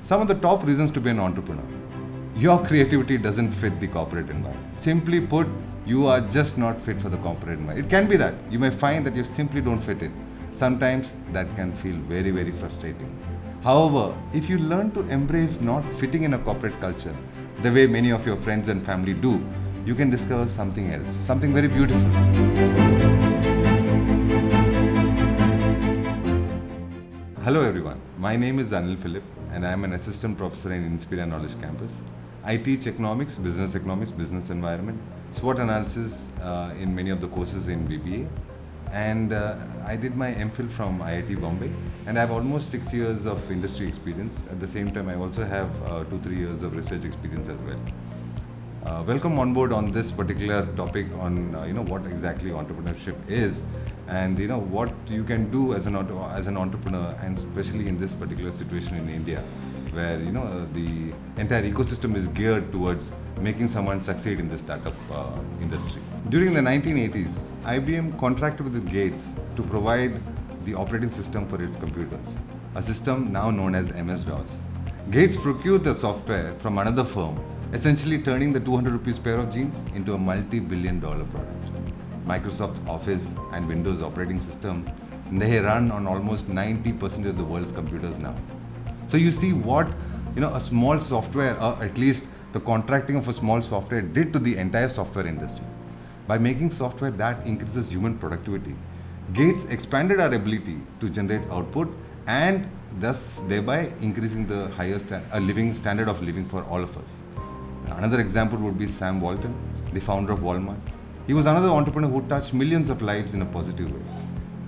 Some of the top reasons to be an entrepreneur. Your creativity doesn't fit the corporate environment. Simply put, you are just not fit for the corporate environment. It can be that. You may find that you simply don't fit in. Sometimes that can feel very, very frustrating. However, if you learn to embrace not fitting in a corporate culture, the way many of your friends and family do, you can discover something else, something very beautiful. Hello everyone, my name is Anil Philip and I am an assistant professor in Inspira Knowledge Campus. I teach economics, business environment, SWOT analysis in many of the courses in BBA, and I did my MPhil from IIT Bombay, and I have almost 6 years of industry experience. At the same time, I also have 2-3 years of research experience as well. Welcome on board on this particular topic on what exactly entrepreneurship is, and what you can do as an entrepreneur, and especially in this particular situation in India, where the entire ecosystem is geared towards making someone succeed in the startup industry. During the 1980s, IBM contracted with Gates to provide the operating system for its computers, a system now known as MS-DOS. Gates procured the software from another firm, essentially turning the 200 rupees pair of jeans into a multi-billion-dollar product. Microsoft Office and Windows operating system, they run on almost 90% of the world's computers now. So you see what a small software, or at least the contracting of a small software, did to the entire software industry. By making software that increases human productivity, Gates expanded our ability to generate output and thus thereby increasing the highest standard of living for all of us. Another example would be Sam Walton, the founder of Walmart. He was another entrepreneur who touched millions of lives in a positive way.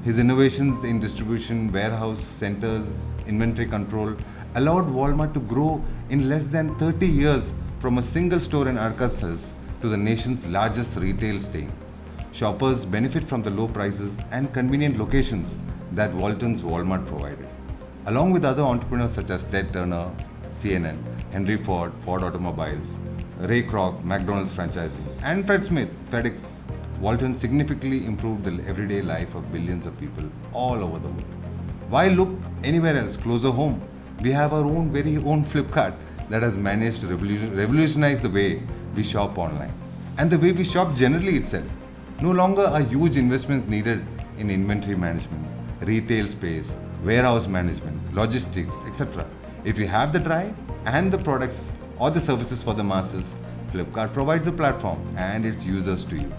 His innovations in distribution, warehouse centers, inventory control allowed Walmart to grow in less than 30 years from a single store in Arkansas to the nation's largest retail chain. Shoppers benefit from the low prices and convenient locations that Walton's Walmart provided. Along with other entrepreneurs such as Ted Turner, CNN, Henry Ford, Ford Automobiles, Ray Kroc, McDonald's franchising, and Fred Smith, FedEx, Walton significantly improved the everyday life of billions of people all over the world. Why look anywhere else closer home? We have our very own Flipkart that has managed to revolutionize the way we shop online and the way we shop generally itself. No longer are huge investments needed in inventory management, retail space, warehouse management, logistics, etc. If you have the drive and the products or the services for the masses, Flipkart provides a platform and its users to you.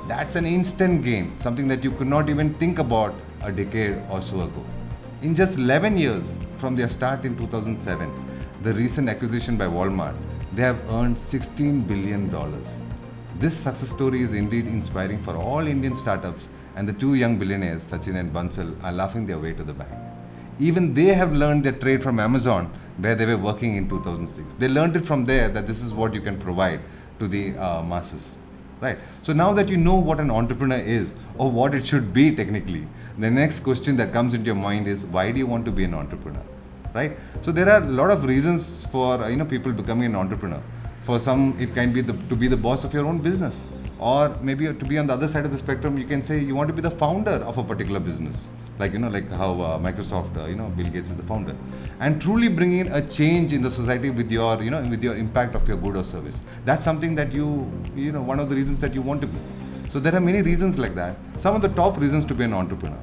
That's an instant gain, something that you could not even think about a decade or so ago. In just 11 years from their start in 2007, the recent acquisition by Walmart, they have earned $16 billion. This success story is indeed inspiring for all Indian startups, and the two young billionaires, Sachin and Bansal, are laughing their way to the bank. Even they have learned their trade from Amazon, where they were working in 2006. They learned it from there that this is what you can provide to the masses. Right. So now that you know what an entrepreneur is, or what it should be technically, the next question that comes into your mind is, why do you want to be an entrepreneur? Right. So there are a lot of reasons for people becoming an entrepreneur. For some, it can be to be the boss of your own business, or maybe to be on the other side of the spectrum. You can say you want to be the founder of a particular business, like how Microsoft, Bill Gates is the founder, and truly bring in a change in the society with your impact of your good or service. That's something that one of the reasons that you want to be. So there are many reasons like that. Some of the top reasons to be an entrepreneur.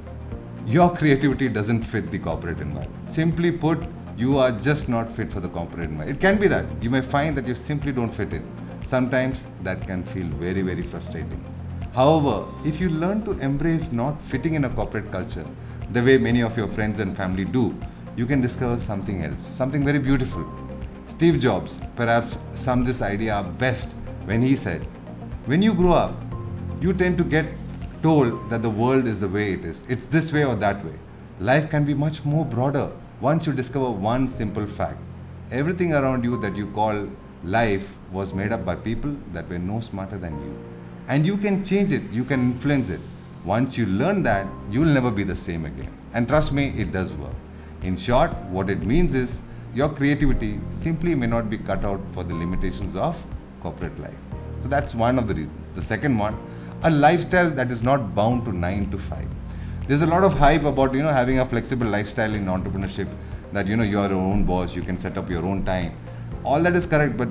Your creativity doesn't fit the corporate environment. Simply put, you are just not fit for the corporate environment. It can be that. You may find that you simply don't fit in. Sometimes that can feel very, very frustrating. However, if you learn to embrace not fitting in a corporate culture, the way many of your friends and family do, you can discover something else, something very beautiful. Steve Jobs perhaps summed this idea up best when he said, when you grow up, you tend to get told that the world is the way it is. It's this way or that way. Life can be much more broader once you discover one simple fact. Everything around you that you call life was made up by people that were no smarter than you. And you can change it, you can influence it. Once you learn that, you will never be the same again. And trust me, it does work. In short, what it means is your creativity simply may not be cut out for the limitations of corporate life. So that's one of the reasons. The second one, a lifestyle that is not bound to 9 to 5. There's a lot of hype about having a flexible lifestyle in entrepreneurship, that you are your own boss, you can set up your own time. All that is correct, but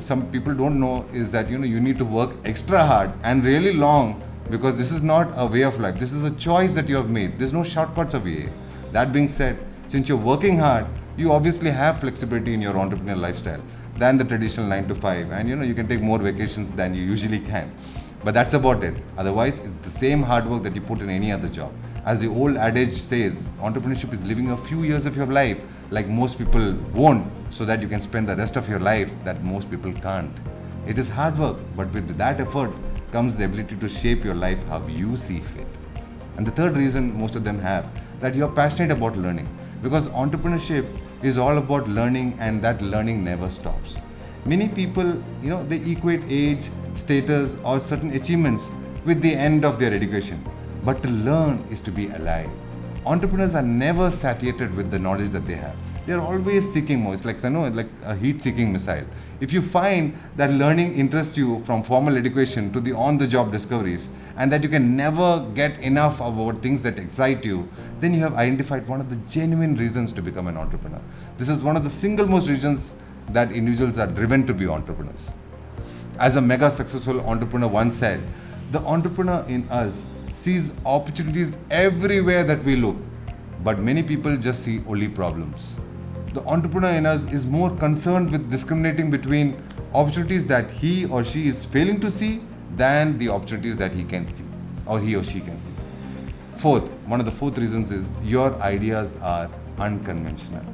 some people don't know is that you need to work extra hard and really long, because this is not a way of life. This is a choice that you have made. There's no shortcuts of VA. That being said, since you're working hard, you obviously have flexibility in your entrepreneurial lifestyle than the traditional 9 to 5, and you can take more vacations than you usually can. But that's about it. Otherwise, it's the same hard work that you put in any other job. As the old adage says, entrepreneurship is living a few years of your life like most people won't, so that you can spend the rest of your life that most people can't. It is hard work, but with that effort comes the ability to shape your life how you see fit. And the third reason most of them have, that you're passionate about learning, because entrepreneurship is all about learning, and that learning never stops. Many people, they equate age, status, or certain achievements with the end of their education. But to learn is to be alive. Entrepreneurs are never satiated with the knowledge that they have. They are always seeking more. It's like a heat-seeking missile. If you find that learning interests you from formal education to the on-the-job discoveries, and that you can never get enough about things that excite you, then you have identified one of the genuine reasons to become an entrepreneur. This is one of the single most reasons that individuals are driven to be entrepreneurs. As a mega successful entrepreneur once said, the entrepreneur in us sees opportunities everywhere that we look, but many people just see only problems. The entrepreneur in us is more concerned with discriminating between opportunities that he or she is failing to see than the opportunities that he can see, or he or she can see. One of the fourth reasons is your ideas are unconventional.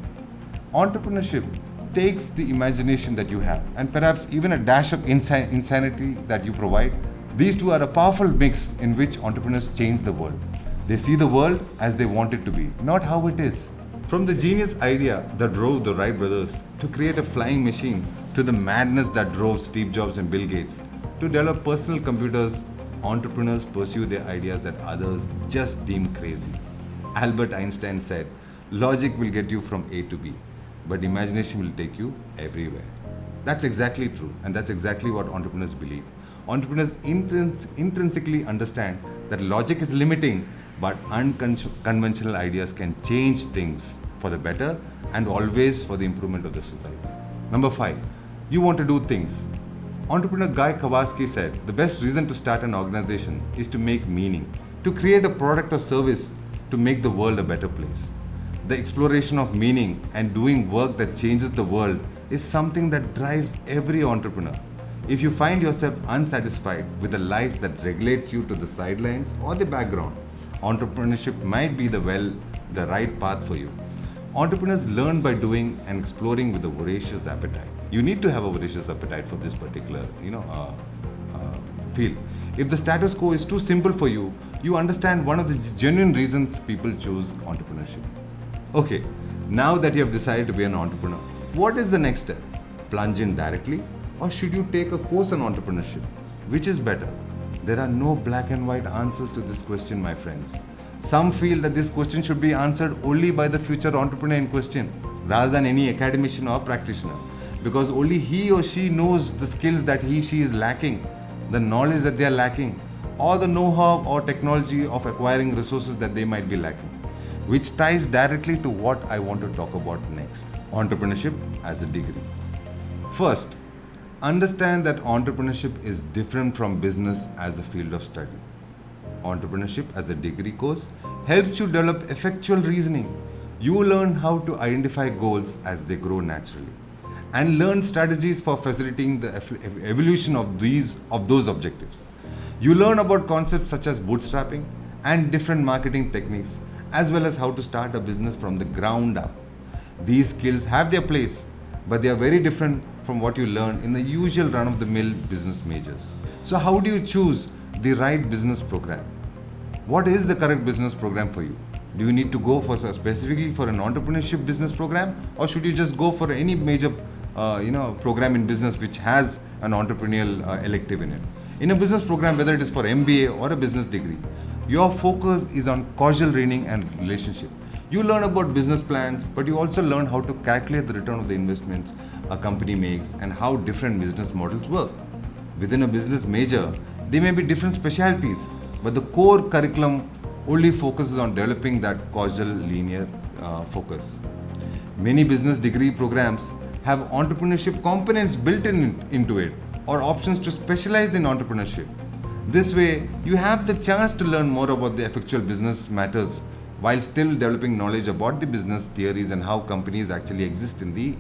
Entrepreneurship takes the imagination that you have, and perhaps even a dash of insanity that you provide. These two are a powerful mix in which entrepreneurs change the world. They see the world as they want it to be, not how it is. From the genius idea that drove the Wright brothers to create a flying machine, to the madness that drove Steve Jobs and Bill Gates to develop personal computers, entrepreneurs pursue their ideas that others just deem crazy. Albert Einstein said, "Logic will get you from A to B, but imagination will take you everywhere." That's exactly true, and that's exactly what entrepreneurs believe. Entrepreneurs intrinsically understand that logic is limiting, but unconventional ideas can change things for the better and always for the improvement of the society. Number 5, you want to do things. Entrepreneur Guy Kawasaki said, the best reason to start an organization is to make meaning, to create a product or service to make the world a better place. The exploration of meaning and doing work that changes the world is something that drives every entrepreneur. If you find yourself unsatisfied with a life that regulates you to the sidelines or the background, entrepreneurship might be the right path for you. Entrepreneurs learn by doing and exploring with a voracious appetite. You need to have a voracious appetite for this particular, field. If the status quo is too simple for you, you understand one of the genuine reasons people choose entrepreneurship. Okay, now that you have decided to be an entrepreneur, what is the next step? Plunge in directly, or should you take a course on entrepreneurship? Which is better? There are no black and white answers to this question, my friends. Some feel that this question should be answered only by the future entrepreneur in question, rather than any academician or practitioner, because only he or she knows the skills that she is lacking, the knowledge that they are lacking, or the know-how or technology of acquiring resources that they might be lacking, which ties directly to what I want to talk about next: entrepreneurship as a degree. First, understand that entrepreneurship is different from business as a field of study. Entrepreneurship as a degree course helps you develop effectual reasoning. You learn how to identify goals as they grow naturally, and learn strategies for facilitating the evolution of those objectives. You learn about concepts such as bootstrapping and different marketing techniques, as well as how to start a business from the ground up. These skills have their place, but they are very different from what you learn in the usual run-of-the-mill business majors. So how do you choose the right business program? What is the correct business program for you? Do you need to go specifically for an entrepreneurship business program, or should you just go for any major program in business which has an entrepreneurial elective in it? In a business program, whether it is for MBA or a business degree, your focus is on causal reasoning and relationship. You learn about business plans, but you also learn how to calculate the return of the investments a company makes and how different business models work. Within a business major, there may be different specialties, but the core curriculum only focuses on developing that causal linear focus. Many business degree programs have entrepreneurship components built into it or options to specialize in entrepreneurship. This way, you have the chance to learn more about the effectual business matters while still developing knowledge about the business theories and how companies actually exist in the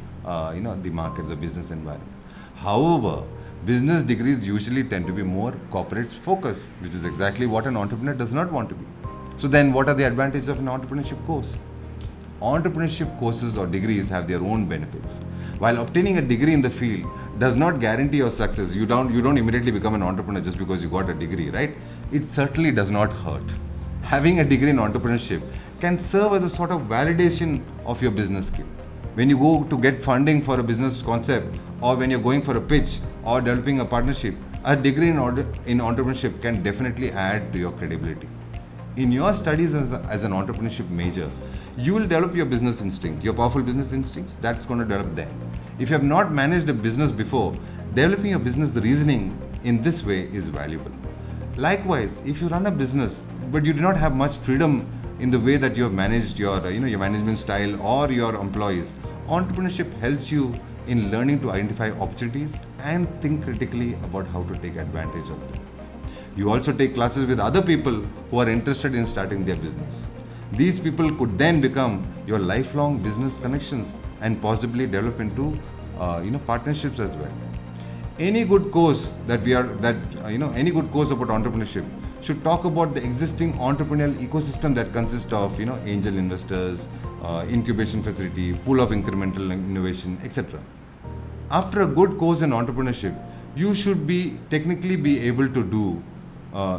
market, the business environment. However, business degrees usually tend to be more corporate focused, which is exactly what an entrepreneur does not want to be. So then, what are the advantages of an entrepreneurship course? Entrepreneurship courses or degrees have their own benefits. While obtaining a degree in the field does not guarantee your success, you don't immediately become an entrepreneur just because you got a degree, right? It certainly does not hurt. Having a degree in entrepreneurship can serve as a sort of validation of your business skill. When you go to get funding for a business concept, or when you're going for a pitch or developing a partnership, a degree in entrepreneurship can definitely add to your credibility. In your studies as an entrepreneurship major, you will develop your business instinct, your powerful business instincts, that's going to develop there. If you have not managed a business before, developing your business reasoning in this way is valuable. Likewise, if you run a business but you do not have much freedom in the way that you have managed your management style or your employees, entrepreneurship helps you in learning to identify opportunities and think critically about how to take advantage of them. You also take classes with other people who are interested in starting their business. These people could then become your lifelong business connections and possibly develop into partnerships as well. Any good course any good course about entrepreneurship should talk about the existing entrepreneurial ecosystem that consists of angel investors, incubation facility, pool of incremental innovation, etc. After a good course in entrepreneurship, you should technically be able to do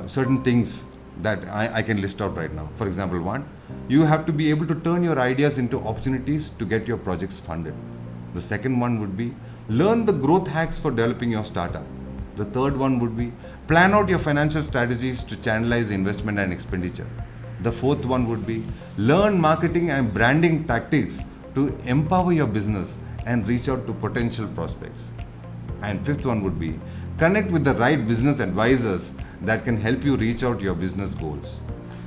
certain things that I can list out right now. For example, one, you have to be able to turn your ideas into opportunities to get your projects funded. The second one would be learn the growth hacks for developing your startup. The third one would be plan out your financial strategies to channelize investment and expenditure. The fourth one would be learn marketing and branding tactics to empower your business and reach out to potential prospects. And fifth one would be connect with the right business advisors that can help you reach out your business goals.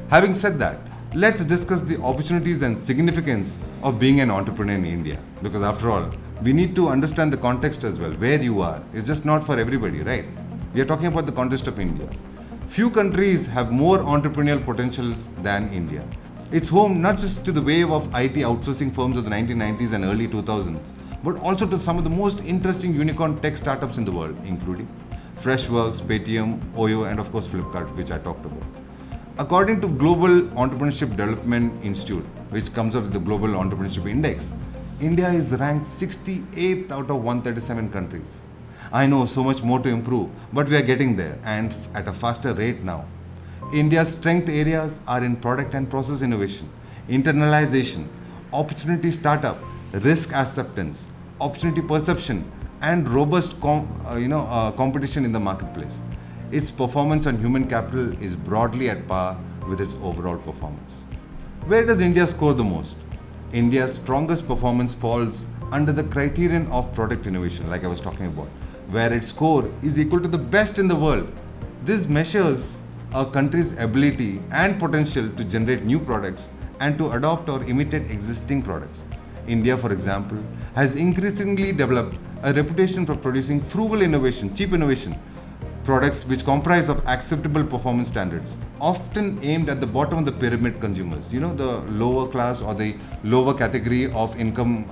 Having said that, let's discuss the opportunities and significance of being an entrepreneur in India. Because after all, we need to understand the context as well, where you are. It's just not for everybody, right? We are talking about the context of India. Few countries have more entrepreneurial potential than India. It's home not just to the wave of IT outsourcing firms of the 1990s and early 2000s, but also to some of the most interesting unicorn tech startups in the world, including Freshworks, Paytm, Oyo, and of course Flipkart, which I talked about. According to Global Entrepreneurship Development Institute, which comes up with the Global Entrepreneurship Index, India is ranked 68th out of 137 countries. I know so much more to improve, but we are getting there and at a faster rate now. India's strength areas are in product and process innovation, internalization, opportunity startup, risk acceptance, opportunity perception, and robust competition in the marketplace. Its performance on human capital is broadly at par with its overall performance. Where does India score the most? India's strongest performance falls under the criterion of product innovation, like I was talking about, where its score is equal to the best in the world. This measures a country's ability and potential to generate new products and to adopt or imitate existing products. India, for example, has increasingly developed a reputation for producing frugal innovation, cheap innovation, products which comprise of acceptable performance standards, often aimed at the bottom of the pyramid consumers, the lower class or the lower category of income,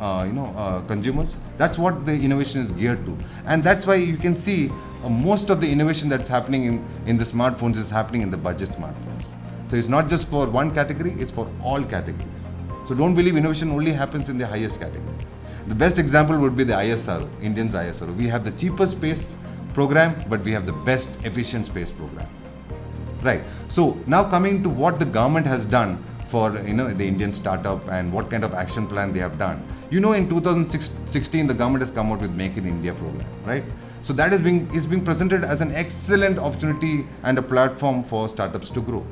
consumers. That's what the innovation is geared to. And that's why you can see most of the innovation that's happening in the smartphones is happening in the budget smartphones. So it's not just for one category, it's for all categories. So don't believe innovation only happens in the highest category. The best example would be the ISRO, Indian's ISRO. We have the cheapest space program, but we have the best efficient space program. Right. So now coming to what the government has done for the Indian startup and what kind of action plan they have done. In 2016, the government has come out with Make in India program, right? So that is being presented as an excellent opportunity and a platform for startups to grow.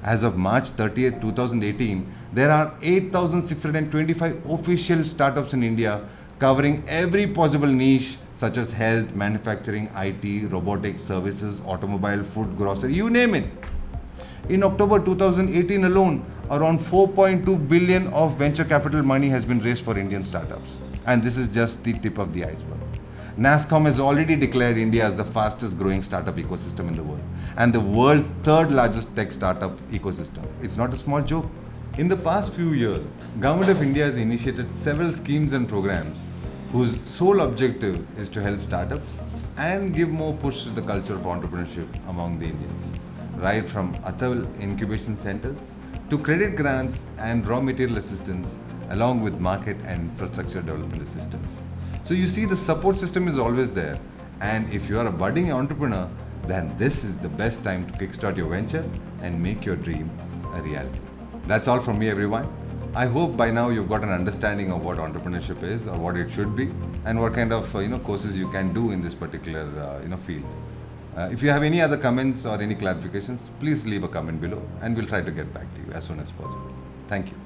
As of March 30th, 2018, there are 8,625 official startups in India covering every possible niche such as health, manufacturing, IT, robotics, services, automobile, food, grocery, you name it. In October 2018 alone, around 4.2 billion of venture capital money has been raised for Indian startups. And this is just the tip of the iceberg. NASSCOM has already declared India as the fastest growing startup ecosystem in the world and the world's third largest tech startup ecosystem. It's not a small joke. In the past few years, Government of India has initiated several schemes and programs whose sole objective is to help startups and give more push to the culture of entrepreneurship among the Indians. Right from Atal incubation centers to credit grants and raw material assistance along with market and infrastructure development assistance. So you see the support system is always there, and if you are a budding entrepreneur, then this is the best time to kickstart your venture and make your dream a reality. That's all from me, everyone. I hope by now you've got an understanding of what entrepreneurship is or what it should be and what kind of courses you can do in this particular field. If you have any other comments or any clarifications, please leave a comment below and we'll try to get back to you as soon as possible. Thank you.